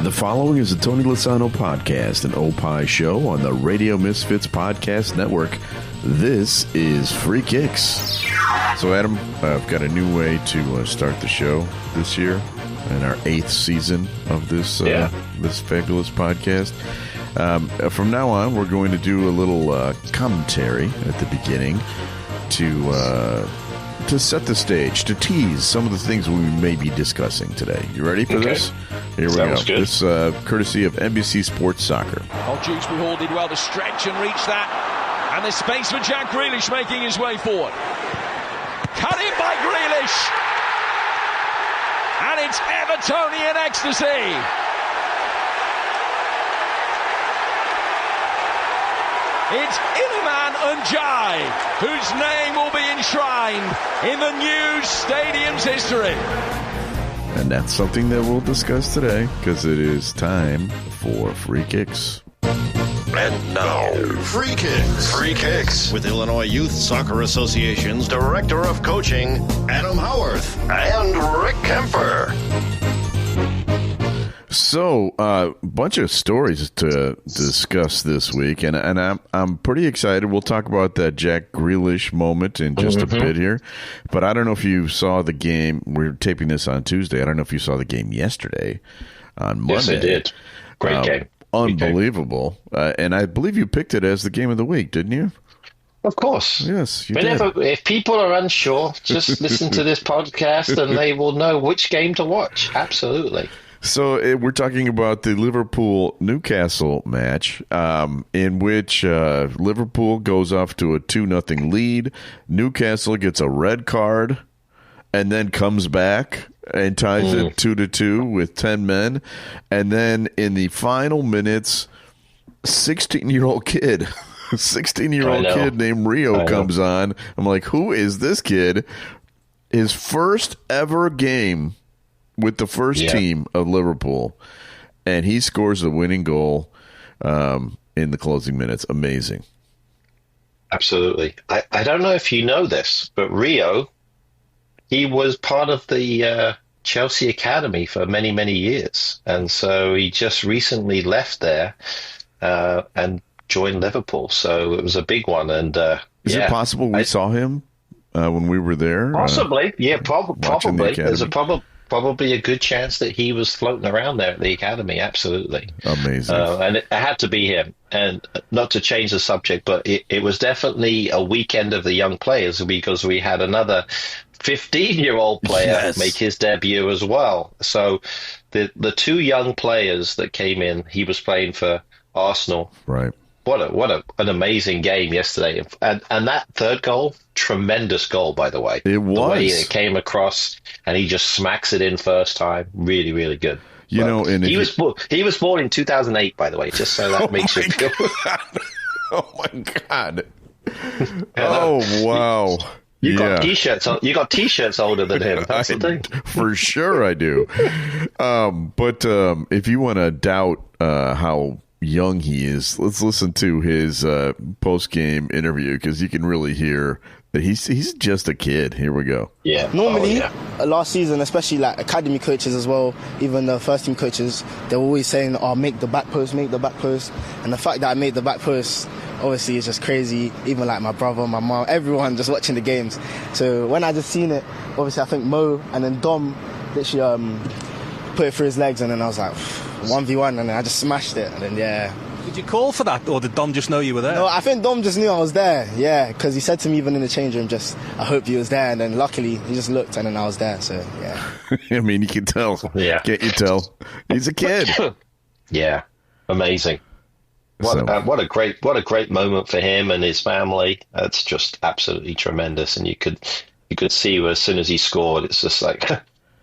The following is a Tony Lasano podcast, an Opie show on the Radio Misfits Podcast Network. This is Free Kicks. So, Adam, I've got a new way to start the show this year in our 8th season of this this fabulous podcast. From now on, we're going to do a little commentary at the beginning to set the stage, to tease some of the things we may be discussing today. You ready for this? Here we go. Good. This courtesy of NBC Sports Soccer. Oh, Dewsbury-Hall did well to stretch and reach that. And there's space for Jack Grealish making his way forward. Cut in by Grealish. And it's Evertonian ecstasy. It's Iliman Ndiaye, whose name will be enshrined in the new stadium's history. And that's something that we'll discuss today, because it is time for Free Kicks. And now, Free Kicks. Free Kicks with Illinois Youth Soccer Association's Director of Coaching, Adam Howarth, and Rick Kemper. So, a bunch of stories to discuss this week, and I'm pretty excited. We'll talk about that Jack Grealish moment in just a bit here, but I don't know if you saw the game. We're taping this on Tuesday. I don't know if you saw the game yesterday on Monday. Yes, I did. Great game. Unbelievable. And I believe you picked it as the game of the week, didn't you? Of course. Yes, you did. If people are unsure, just listen to this podcast and they will know which game to watch. Absolutely. So we're talking about the Liverpool-Newcastle match in which Liverpool goes off to a 2-0 lead. Newcastle gets a red card and then comes back and ties it 2-2 with 10 men. And then in the final minutes, 16-year-old kid, 16-year-old kid named Rio comes on. I'm like, who is this kid? His first ever game with the first team of Liverpool, and he scores the winning goal in the closing minutes. Amazing. Absolutely. I don't know if you know this, but Rio, he was part of the Chelsea Academy for many, many years. And so he just recently left there and joined Liverpool. So it was a big one. And is it possible we saw him when we were there? Possibly. Probably. There's probably a good chance that he was floating around there at the academy. Absolutely. Amazing. And it had to be him. And not to change the subject, but it was definitely a weekend of the young players, because we had another 15-year-old player make his debut as well. So the two young players that came in, he was playing for Arsenal. Right. What an amazing game yesterday. And that third goal, tremendous goal, by the way. It was. The way it came across, and he just smacks it in first time. Really, really good. And he was born in 2008, by the way, just so that makes you feel. Oh, my God. Oh, wow. You got T-shirts. You got T-shirts older than him. That's the thing. For sure, I do. But if you want to doubt how young he is, let's listen to his post-game interview, because you can really hear that he's just a kid. Here we go. Yeah. Normally, last season, especially like academy coaches as well, even the first team coaches, they were always saying, make the back post. And the fact that I made the back post, obviously, is just crazy. Even like my brother, my mom, everyone just watching the games. So when I just seen it, obviously I think Mo and then Dom literally put it through his legs, and then I was like 1v1, and then I just smashed it, and then Did you call for that, or did Dom just know you were there? No, I think Dom just knew I was there, because he said to me even in the change room, I hope you was there, and then luckily he just looked, and then I was there, so I mean, you can tell. Yeah. Can't you tell? He's a kid. Yeah. Amazing. What a great moment for him and his family. That's just absolutely tremendous. And you could see as soon as he scored, it's just like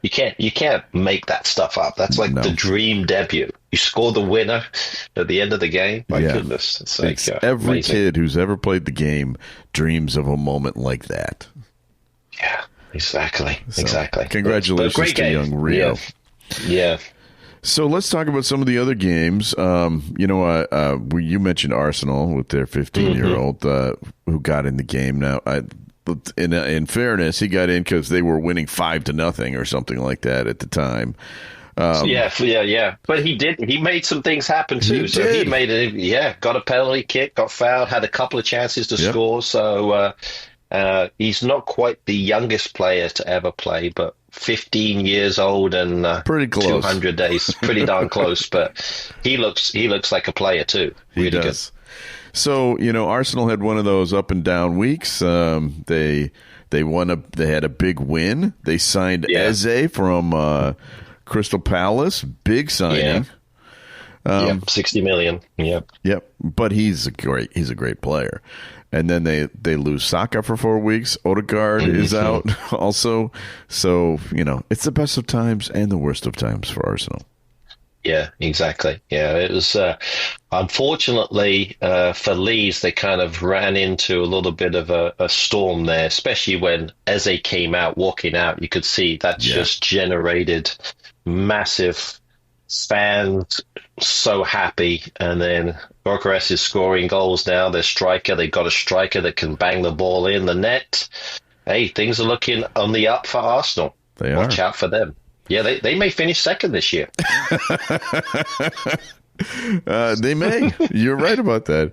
you can't make that stuff up. That's like the dream debut. You score the winner at the end of the game. My goodness, it's like every amazing. kid who's ever played the game dreams of a moment like that. Yeah, exactly. Congratulations to young Rio. Yeah. So let's talk about some of the other games. You mentioned Arsenal with their 15-year-old who got in the game. Now, in fairness, he got in because they were winning 5-0 or something like that at the time. Yeah. But he made some things happen too. Got a penalty kick, got fouled, had a couple of chances to score. So he's not quite the youngest player to ever play, but 15 years old and pretty close. 200 days, pretty darn close. But he looks like a player too. He does. Good. So Arsenal had one of those up and down weeks. They had a big win. They signed Eze from Crystal Palace, big signing. 60 million. Yep. But he's a great player. And then they lose Saka for 4 weeks. Odegaard is out also. So it's the best of times and the worst of times for Arsenal. Yeah, exactly. Yeah, it was unfortunately for Leeds, they kind of ran into a little bit of a storm there, especially when Eze came out, walking out. You could see that just generated massive fans so happy. And then Bucharest is scoring goals now. They've got a striker that can bang the ball in the net. Hey, things are looking on the up for Arsenal. Watch out for them. Yeah, they may finish second this year. They may. You're right about that.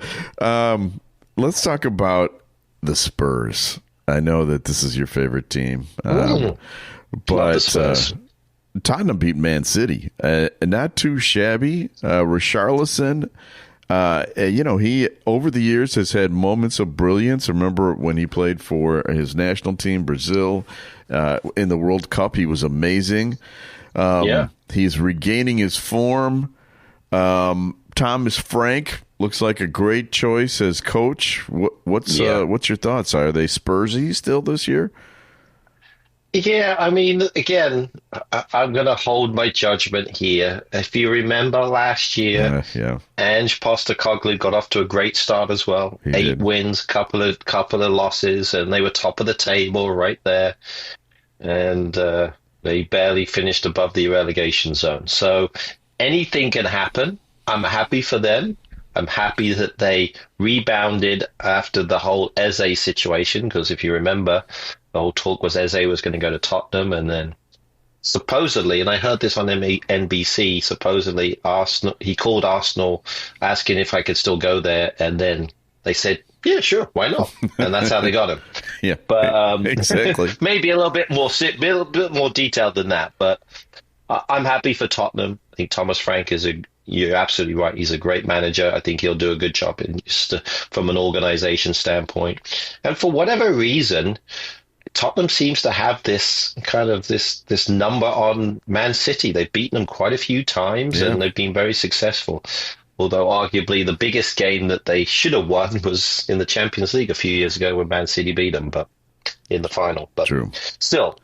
Let's talk about the Spurs. I know that this is your favorite team. But Tottenham beat Man City. Not too shabby. Richarlison, he over the years has had moments of brilliance. Remember when he played for his national team, Brazil, in the World Cup, he was amazing. He's regaining his form. Thomas Frank looks like a great choice as coach. What's your thoughts? Are they Spursy still this year? Yeah, I mean, again, I'm going to hold my judgment here. If you remember last year, Ange Postecoglou got off to a great start as well. He 8 did. wins, couple of losses, and they were top of the table right there. And they barely finished above the relegation zone. So anything can happen. I'm happy for them. I'm happy that they rebounded after the whole Eze situation, because if you remember, the whole talk was Eze was going to go to Tottenham, and then supposedly, and I heard this on NBC, supposedly he called Arsenal asking if I could still go there, and then they said, yeah, sure, why not? And that's how they got him. Yeah, but exactly. Maybe a little bit more detailed than that, but I'm happy for Tottenham. I think Thomas Frank you're absolutely right. He's a great manager. I think he'll do a good job from an organization standpoint. And for whatever reason, Tottenham seems to have this kind of this number on Man City. They've beaten them quite a few times, and they've been very successful. Although arguably the biggest game that they should have won was in the Champions League a few years ago when Man City beat them, but in the final. But True. Still,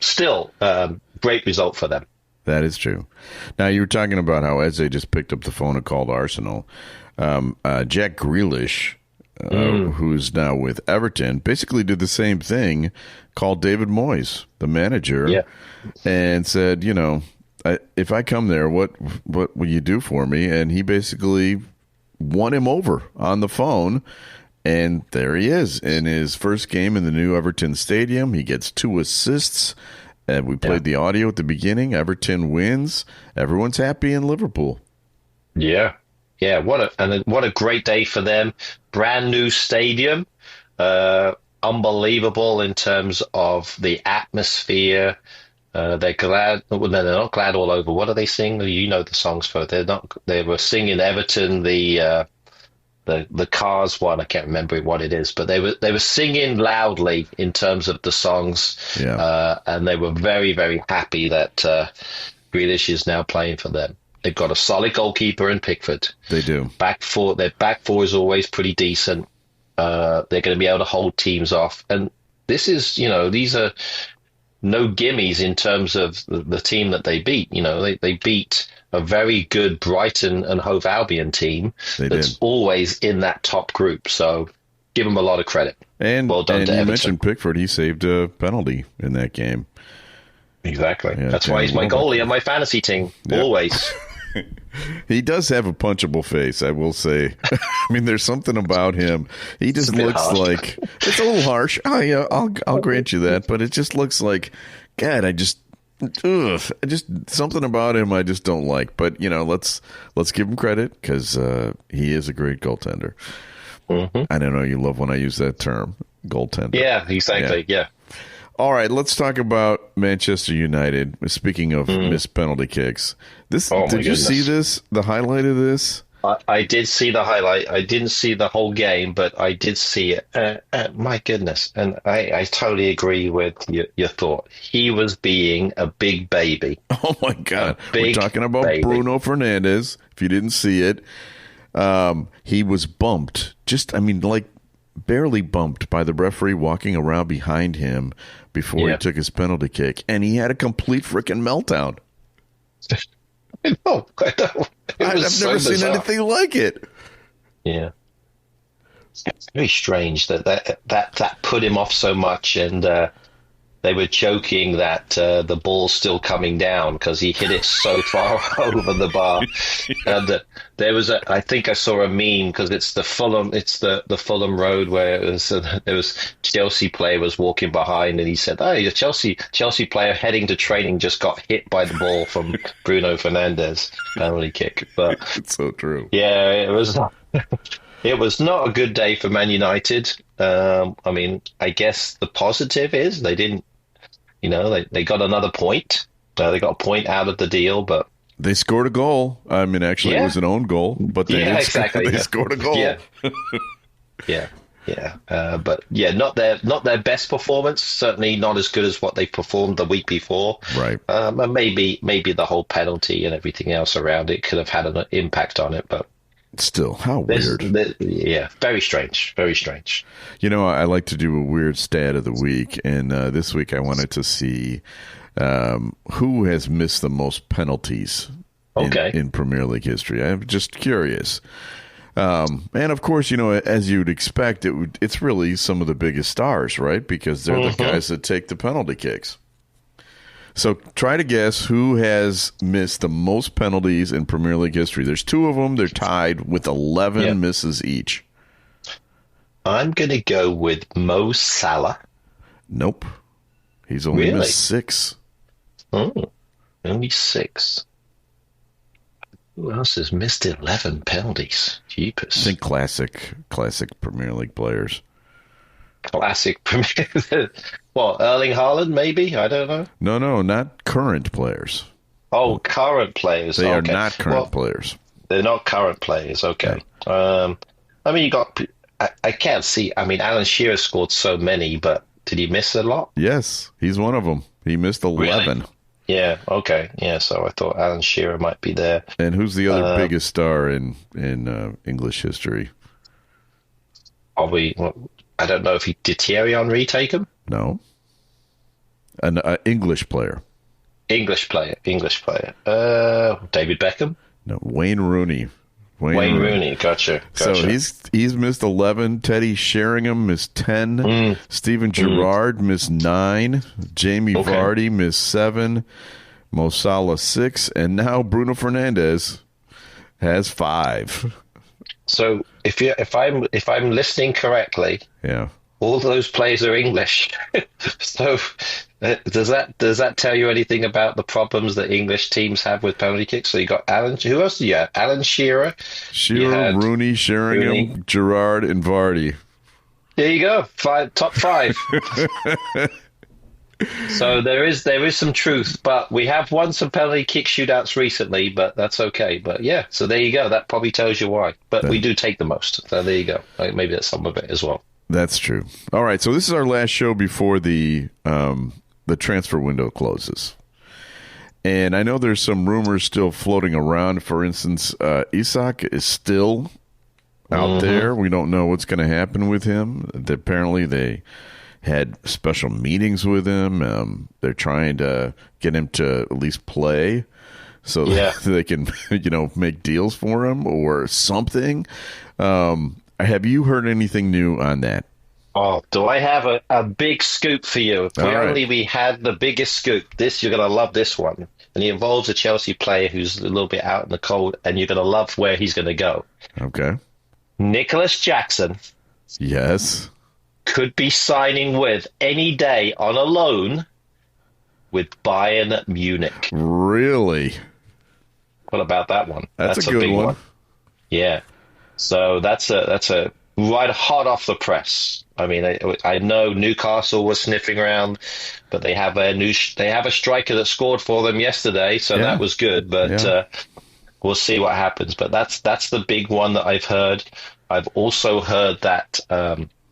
great result for them. That is true. Now, you were talking about how Eze just picked up the phone and called Arsenal. Jack Grealish, who's now with Everton, basically did the same thing, called David Moyes, the manager, and said, if I come there, what will you do for me? And he basically won him over on the phone. And there he is in his first game in the new Everton Stadium. He gets 2 assists. And we played the audio at the beginning. Everton wins. Everyone's happy in Liverpool. Yeah. What a great day for them. Brand new stadium. Unbelievable in terms of the atmosphere. They're glad. Well, they're not glad all over. What do they sing? You know the songs for it. They were singing Everton, the Cars one. I can't remember what it is, but they were singing loudly in terms of the songs. And they were very, very happy that Grealish is now playing for them. They've got a solid goalkeeper in Pickford. They do. Their back four is always pretty decent. They're going to be able to hold teams off, and these are no gimmies in terms of the team that they beat. They beat a very good Brighton and Hove Albion team that's always in that top group. So give them a lot of credit. And well done to you Everton. mentioned Pickford. He saved a penalty in that game. Exactly. Yeah, that's why he's my goalie on my fantasy team. Yep. Always. He does have a punchable face, I will say. I mean, there's something about him. He just looks like it's a little harsh. Oh yeah, I'll grant you that, but it just looks like, God, just something about him I just don't like. But let's give him credit because he is a great goaltender. Mm-hmm. I don't know. You love when I use that term, goaltender. Yeah, exactly. Yeah. All right, let's talk about Manchester United. Speaking of missed penalty kicks, did you see this? The highlight of this? I did see the highlight. I didn't see the whole game, but I did see it. My goodness. And I totally agree with your thought. He was being a big baby. Oh, my God. We're talking about baby. Bruno Fernandes. If you didn't see it, he was bumped. Barely bumped by the referee walking around behind him before he took his penalty kick. And he had a complete freaking meltdown. I know. I've never seen anything like it. Yeah. It's very strange that put him off so much, and they were joking that the ball's still coming down because he hit it so far over the bar. And there was I think I saw a meme because it's the Fulham Road where there was Chelsea player was walking behind and he said, "Oh, your Chelsea player heading to training just got hit by the ball from Bruno Fernandes penalty kick." But it's so true. Yeah, it was. It was not a good day for Man United. I guess the positive is they didn't, they got another point. They got a point out of the deal, but they scored a goal. Actually, it was an own goal, but they scored a goal. Yeah. But not their best performance. Certainly not as good as what they performed the week before. Right. And maybe the whole penalty and everything else around it could have had an impact on it, but. Still, how weird. Very strange. Very strange. I like to do a weird stat of the week, and this week I wanted to see who has missed the most penalties in Premier League history. I'm just curious. And of course, as you'd expect, it's really some of the biggest stars, right? Because they're the guys that take the penalty kicks. So try to guess who has missed the most penalties in Premier League history. There's two of them. They're tied with 11 misses each. I'm going to go with Mo Salah. Nope. He's only missed 6. Oh, only 6. Who else has missed 11 penalties? Jeepers. I think classic Premier League players. Classic Premier. What, Erling Haaland, maybe? I don't know. No, not current players. Oh, current players. They are not current players. They're not current players. Okay. Yeah. You got. I can't see. Alan Shearer scored so many, but did he miss a lot? Yes, he's one of them. He missed 11. Really? Yeah. Okay. Yeah. So I thought Alan Shearer might be there. And who's the other biggest star in English history? Probably. I don't know if did Thierry Henry take him? No. An English player. English player. David Beckham? No, Wayne Rooney. Wayne Rooney. Gotcha. So he's missed 11. Teddy Sheringham missed 10. Steven Gerrard missed 9. Jamie Vardy missed 7. Mo Salah 6. And now Bruno Fernandes has 5. So if I'm listening correctly, all those players are English. So does that tell you anything about the problems that English teams have with penalty kicks? So you got Alan. Who else do you have? Alan Shearer, Rooney, Sheringham, Gerrard, and Vardy. There you go. Top 5. So there is some truth, but we have won some penalty kick shootouts recently, but that's okay. But so there you go. That probably tells you why. But we do take the most. So there you go. Maybe that's some of it as well. That's true. All right. So this is our last show before the transfer window closes. And I know there's some rumors still floating around. For instance, Isak is still out there. We don't know what's going to happen with him. Apparently they had special meetings with him. They're trying to get him to at least play so that they can, make deals for him or something. Have you heard anything new on that? Oh, do I have a big scoop for you? If we had the biggest scoop. You're going to love this one. And he involves a Chelsea player who's a little bit out in the cold, and you're going to love where he's going to go. Okay. Nicholas Jackson. Yes. Could be signing with any day on a loan with Bayern Munich. Really? What about that one? That's a good big one. Yeah. So that's a right hot off the press. I mean, I know Newcastle was sniffing around, but they have a striker that scored for them yesterday, so that was good. But we'll see what happens. But that's the big one that I've heard. I've also heard that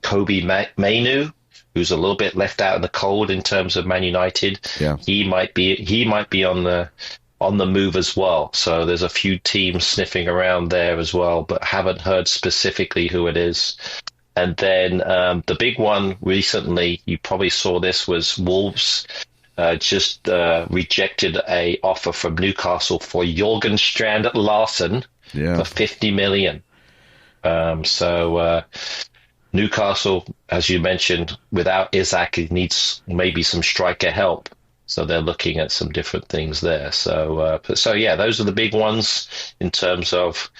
Kobe Mainu, who's a little bit left out in the cold in terms of Man United, he might be on the move as well. So there's a few teams sniffing around there as well, but haven't heard specifically who it is. And then the big one recently, you probably saw this, was Wolves just rejected a offer from Newcastle for Jorgen Strand Larsen for 50 million. So Newcastle, as you mentioned, without Isaac, it needs maybe some striker help. So they're looking at some different things there. So those are the big ones in terms of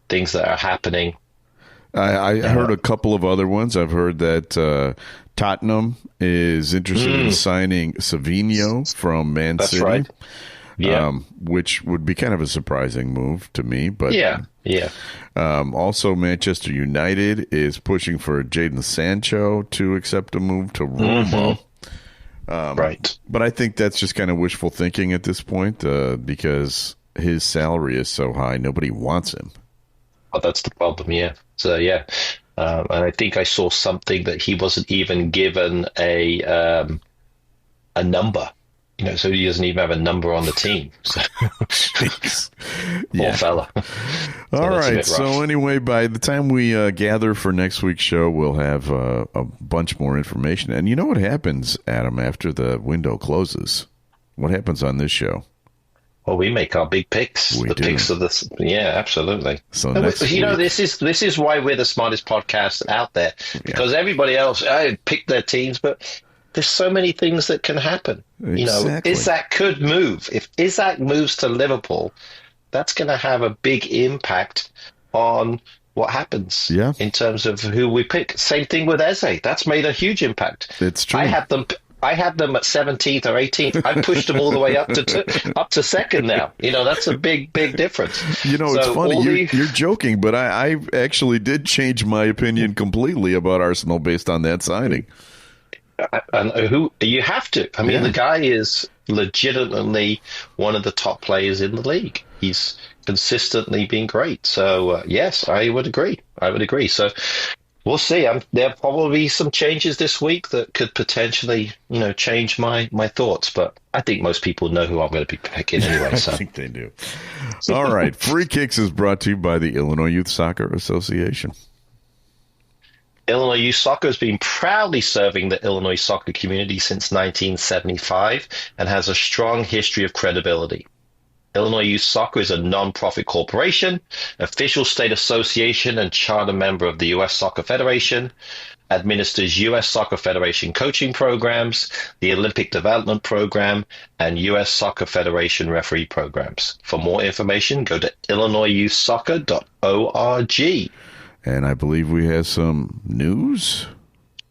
things that are happening. I heard a couple of other ones. I've heard that Tottenham is interested in signing Savinho from Man City. Right. Yeah. Which would be kind of a surprising move to me. But also, Manchester United is pushing for Jadon Sancho to accept a move to Roma. Right. But I think that's just kind of wishful thinking at this point because his salary is so high, nobody wants him. Oh, that's the problem, yeah. So, and I think I saw something that he wasn't even given a number. So he doesn't even have a number on the team. So. Poor fella. All right. So anyway, by the time we gather for next week's show, we'll have a bunch more information. And you know what happens, Adam, after the window closes? What happens on this show? Well, we make our big picks. Picks of this. Yeah, absolutely. So this is why we're the smartest podcast out there, because everybody else picked their teams, but there's so many things that can happen. Exactly. Isaac could move. If Isaac moves to Liverpool, that's going to have a big impact on what happens in terms of who we pick. Same thing with Eze. That's made a huge impact. It's true. I had them at 17th or 18th. I pushed them all the way up to second now. That's a big difference. It's funny. You're joking, but I actually did change my opinion completely about Arsenal based on that signing. And who you have to. I mean, the guy is legitimately one of the top players in the league. He's consistently been great. So, yes, I would agree. So we'll see. There'll probably be some changes this week that could potentially, change my thoughts. But I think most people know who I'm going to be picking anyway. So. I think they do. All right. Free Kicks is brought to you by the Illinois Youth Soccer Association. Illinois Youth Soccer has been proudly serving the Illinois soccer community since 1975 and has a strong history of credibility. Illinois Youth Soccer is a non-profit corporation, official state association and charter member of the U.S. Soccer Federation, administers U.S. Soccer Federation coaching programs, the Olympic Development Program, and U.S. Soccer Federation referee programs. For more information, go to illinoisyouthsoccer.org. And I believe we have some news.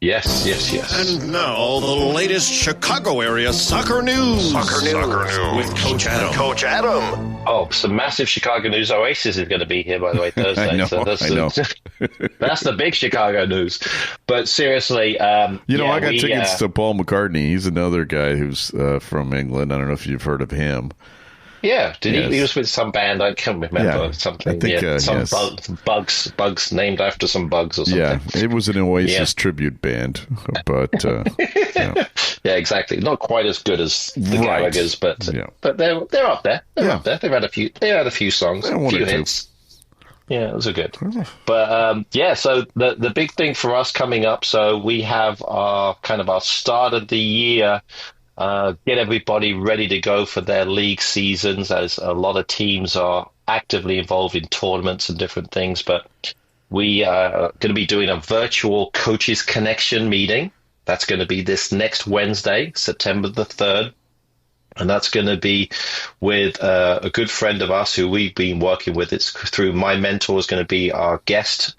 Yes. And now the latest Chicago area soccer news. Soccer news with Coach Adam. Oh, some massive Chicago news. Oasis is going to be here, by the way, Thursday. I know. That's the big Chicago news. But seriously, I got tickets to Paul McCartney. He's another guy who's from England. I don't know if you've heard of him. Yeah, he was with some band, I can't remember something. I think, bugs named after some bugs or something. Yeah, it was an Oasis tribute band, but yeah, exactly. Not quite as good as the Gallagher's, but they're up there. They're up there. They've had a few songs, a few hits. Yeah, those are good. But so the big thing for us coming up, so we have our start of the year. Get everybody ready to go for their league seasons, as a lot of teams are actively involved in tournaments and different things. But we are going to be doing a virtual Coaches Connection meeting. That's going to be this next Wednesday, September the 3rd. And that's going to be with a good friend of us who we've been working with. It's through My Mentor is going to be our guest.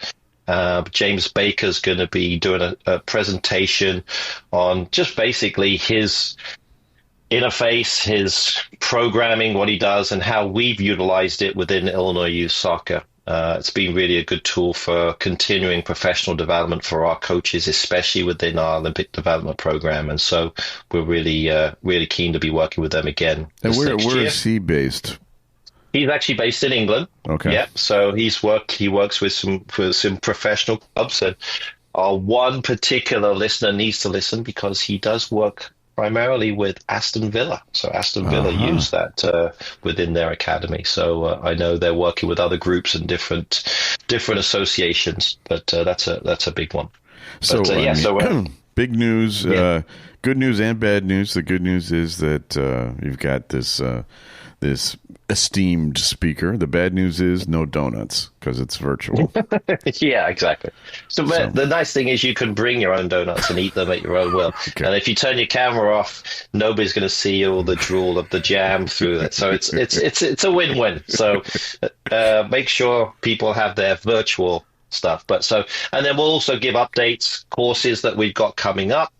James Baker's going to be doing a presentation on just basically his interface, his programming, what he does, and how we've utilized it within Illinois youth soccer. It's been really a good tool for continuing professional development for our coaches, especially within our Olympic development program. And so we're really keen to be working with them again. And where is he based? He's actually based in England. Okay. Yeah. So he works with some professional clubs, and our one particular listener needs to listen because he does work primarily with Aston Villa. So Aston Villa use that within their academy. So I know they're working with other groups and different associations, but that's a big one. So, but, big news, good news and bad news. The good news is that you've got this esteemed speaker. The bad news is no donuts because it's virtual. Yeah, exactly. So the nice thing is you can bring your own donuts and eat them at your own will. Okay. And if you turn your camera off, nobody's going to see all the drool of the jam through it. So it's a win-win. So make sure people have their virtual stuff. And then we'll also give updates, courses that we've got coming up.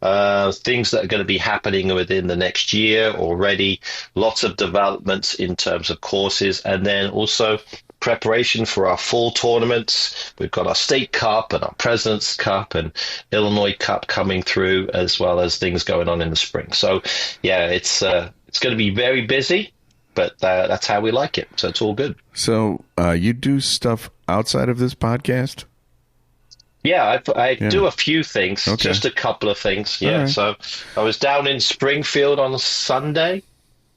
Things that are going to be happening within the next year already, lots of developments in terms of courses, and then also preparation for our fall tournaments. We've got our State Cup and our President's Cup and Illinois Cup coming through, as well as things going on in the spring. So, yeah, it's going to be very busy, but that's how we like it. So it's all good. So you do stuff outside of this podcast? Yeah, I do a few things, just a couple of things. Yeah, right. So I was down in Springfield on Sunday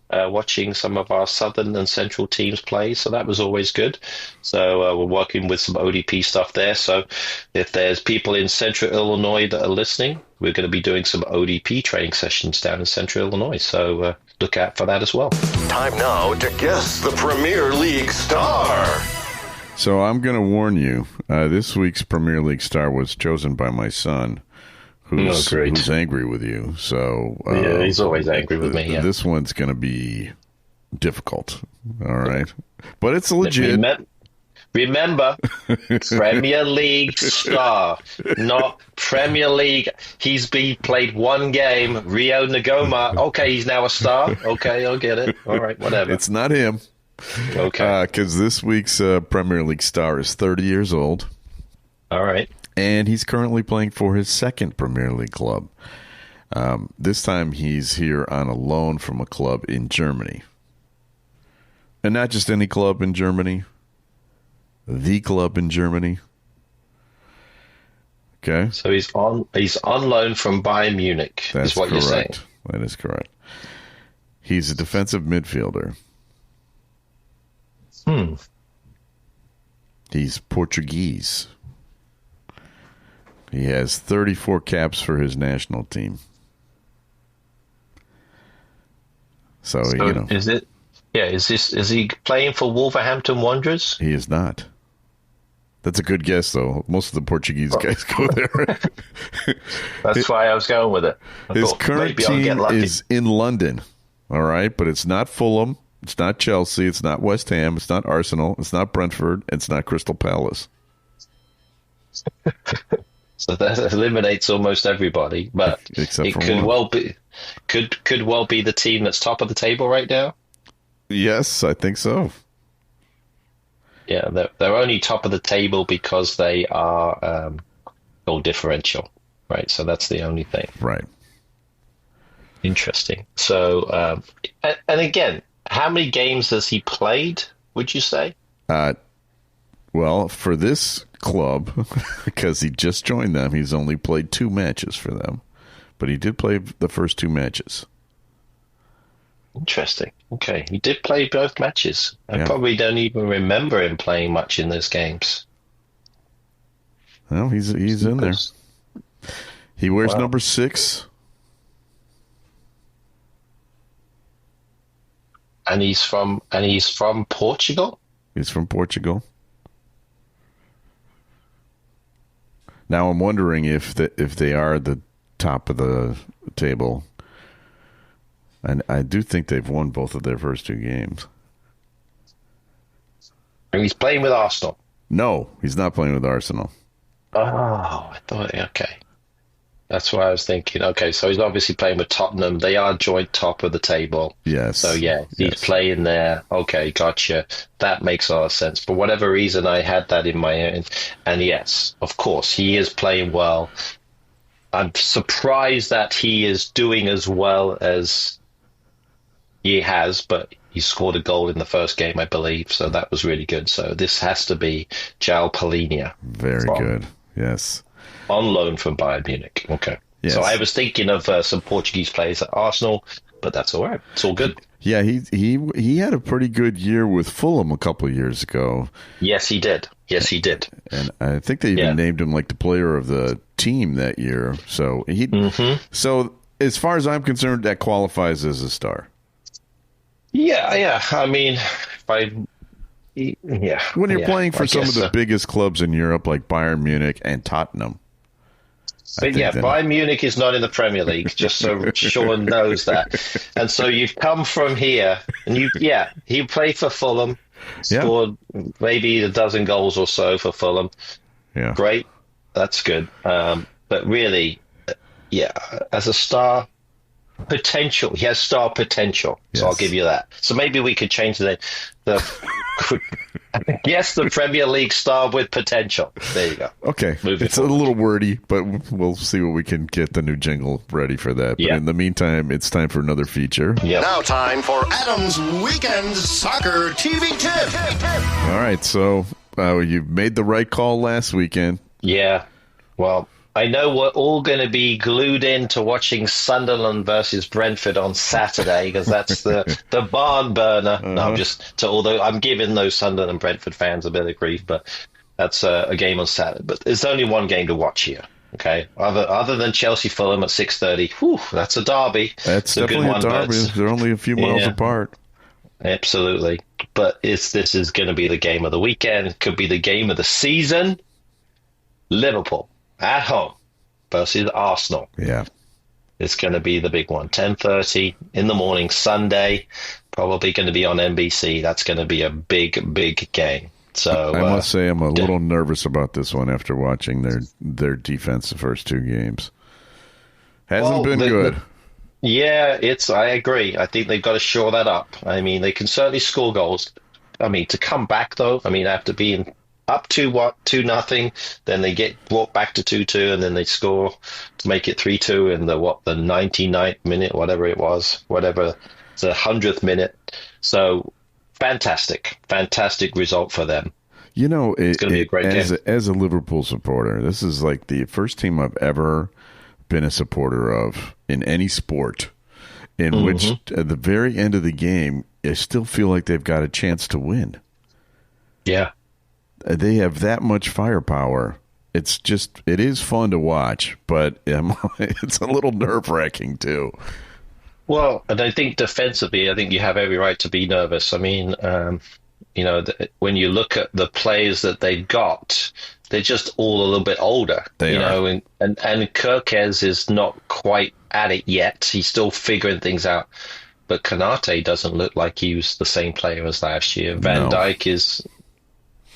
watching some of our Southern and Central teams play, so that was always good. So we're working with some ODP stuff there. So if there's people in Central Illinois that are listening, we're going to be doing some ODP training sessions down in Central Illinois. So look out for that as well. Time now to guess the Premier League star. So I'm going to warn you, this week's Premier League star was chosen by my son, who's angry with you. So yeah, he's always angry with me. Yeah. This one's going to be difficult, all right? But it's legit. Remember, Premier League star, not Premier League. He's played one game, Rio Nagoma. Okay, he's now a star. Okay, I'll get it. All right, whatever. It's not him. Okay. Because this week's Premier League star is 30 years old. All right. And he's currently playing for his second Premier League club. This time he's here on a loan from a club in Germany. And not just any club in Germany. The club in Germany. Okay. So he's on loan from Bayern Munich. That's is what correct. You're saying. That is correct. He's a defensive midfielder. He's Portuguese. He has 34 caps for his national team. So you know. Is it? Yeah. Is he playing for Wolverhampton Wanderers? He is not. That's a good guess, though. Most of the Portuguese guys go there. That's why I was going with it. His current team is in London. All right, but it's not Fulham. It's not Chelsea. It's not West Ham. It's not Arsenal. It's not Brentford. It's not Crystal Palace. So that eliminates almost everybody. But except it for could one. well be could well be the team that's top of the table right now. Yes, I think so. Yeah, they're only top of the table because they are goal differential, right? So that's the only thing. Right. Interesting. So, and again, how many games has he played, would you say? Well, for this club, because he just joined them, he's only played 2 matches for them. But he did play the first 2 matches. Interesting. Okay. He did play both matches. I probably don't even remember him playing much in those games. Well, he's in there. He wears number 6. And he's from Portugal? He's from Portugal. Now I'm wondering if they are the top of the table. And I do think they've won both of their first 2 games. And he's playing with Arsenal? No, he's not playing with Arsenal. Oh, I thought, okay. That's why I was thinking, okay, so he's obviously playing with Tottenham. They are joint top of the table. Yes. So, yeah, he's playing there. Okay, gotcha. That makes a lot of sense. For whatever reason, I had that in my head. And yes, of course, he is playing well. I'm surprised that he is doing as well as he has, but he scored a goal in the first game, I believe. So that was really good. So this has to be João Palhinha. Very good. Yes. On loan from Bayern Munich. Okay. Yes. So I was thinking of some Portuguese players at Arsenal, but that's all right. It's all good. Yeah, he had a pretty good year with Fulham a couple of years ago. Yes, he did. And I think they even named him like the player of the team that year. So so as far as I'm concerned, that qualifies as a star. Yeah. I mean, when you're playing for some of the biggest clubs in Europe, like Bayern Munich and Tottenham. But Bayern Munich is not in the Premier League, just so Sean knows that. And so you've come from here, and he played for Fulham, scored maybe a dozen goals or so for Fulham. Yeah. Great. That's good. But really, as a star, potential. He has star potential, so I'll give you that. So maybe we could change the the Premier League star with potential. There you go. Okay, it's a little wordy, but we'll see what we can get the new jingle ready for that. But in the meantime, it's time for another feature. Yep. Now time for Adam's Weekend Soccer TV Tip. All right, so you made the right call last weekend. Yeah, well, I know we're all going to be glued in to watching Sunderland versus Brentford on Saturday because that's the barn burner. No, although I'm giving those Sunderland and Brentford fans a bit of grief, but that's a game on Saturday. But there's only one game to watch here. Okay, other than Chelsea Fulham at 6:30, that's a derby. That's definitely a derby. They're only a few miles apart. Absolutely, but this is going to be the game of the weekend. Could be the game of the season. Liverpool at home versus Arsenal. Yeah. It's going to be the big one. 10:30 in the morning, Sunday. Probably going to be on NBC. That's going to be a big, big game. So I must say I'm a little nervous about this one after watching their defense the first two games. Hasn't been good. I agree. I think they've got to shore that up. I mean, they can certainly score goals. I mean, to come back, though, after being up to 2-0, then they get brought back to 2-2, and then they score to make it 3-2 in the 99th minute, whatever it was, the 100th minute. So fantastic result for them. You know, it's going to be a great game. As a Liverpool supporter, this is like the first team I've ever been a supporter of in any sport, in which at the very end of the game, I still feel like they've got a chance to win. Yeah. They have that much firepower. It is fun to watch, but it's a little nerve-wracking too. Well, and I think defensively, you have every right to be nervous. I mean, when you look at the players that they've got, they're just all a little bit older. And Kirkez is not quite at it yet. He's still figuring things out. But Konate doesn't look like he was the same player as last year. Van Dijk is...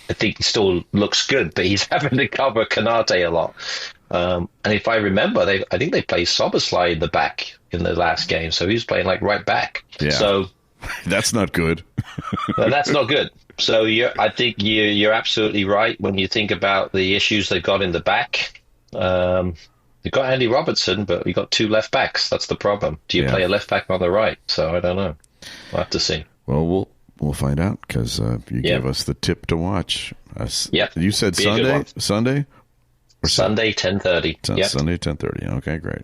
I think he still looks good, but he's having to cover Konate a lot. And if I remember, I think they played Szoboszlai in the back in the last game, so he was playing like right back. Yeah. So that's not good. That's not good. So I think you're absolutely right when you think about the issues they've got in the back. You've got Andy Robertson, but you've got two left backs. That's the problem. Do you play a left back on the right? So I don't know. We'll have to see. Well, we'll find out because you gave us the tip to watch. You said Sunday? Sunday 10:30. Sunday 10:30. Okay, great.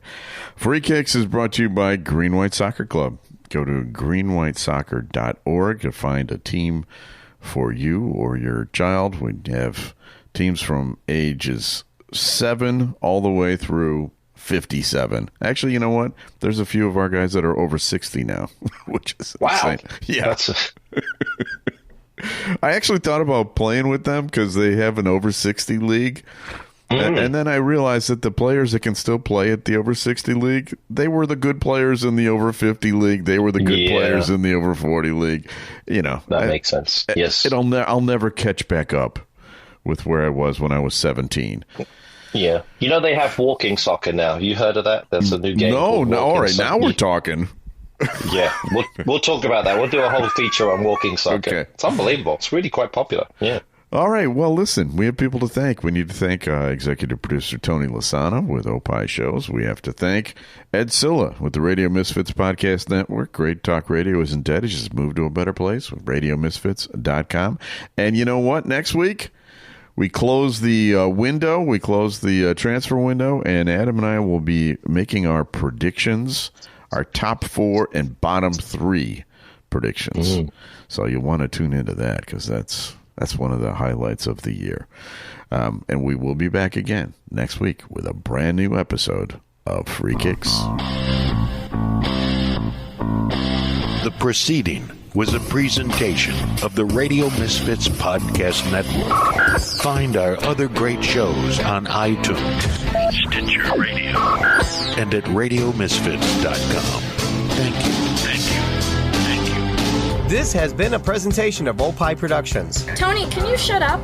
Free Kicks is brought to you by Green White Soccer Club. Go to greenwhitesoccer.org to find a team for you or your child. We have teams from ages 7 all the way through 57. Actually, you know what? There's a few of our guys that are over 60 now, which is insane. Yeah. I actually thought about playing with them because they have an over 60 league. And then I realized that the players that can still play at the over 60 league, they were the good players in the over 50 league. They were the good players in the over 40 league. That makes sense. Yes. I'll never catch back up with where I was when I was 17. Yeah. You know, they have walking soccer now. Have you heard of that? There's a new game. No. All right. Now we're talking. Yeah. We'll talk about that. We'll do a whole feature on walking soccer. Okay. It's unbelievable. It's really quite popular. Yeah. All right. Well, listen, we have people to thank. We need to thank executive producer Tony Lasana with Opie Shows. We have to thank Ed Silla with the Radio Misfits Podcast Network. Great Talk Radio isn't dead. It's just moved to a better place with RadioMisfits.com. And you know what? Next week, we close the window. We close the transfer window. And Adam and I will be making our predictions, our top 4 and bottom 3 predictions. So you'll want to tune into that because that's one of the highlights of the year. And we will be back again next week with a brand new episode of Free Kicks. The preceding was a presentation of the Radio Misfits Podcast Network. Find our other great shows on iTunes, Stitcher Radio, and at RadioMisfits.com. Thank you. This has been a presentation of Opie Productions. Tony, can you shut up?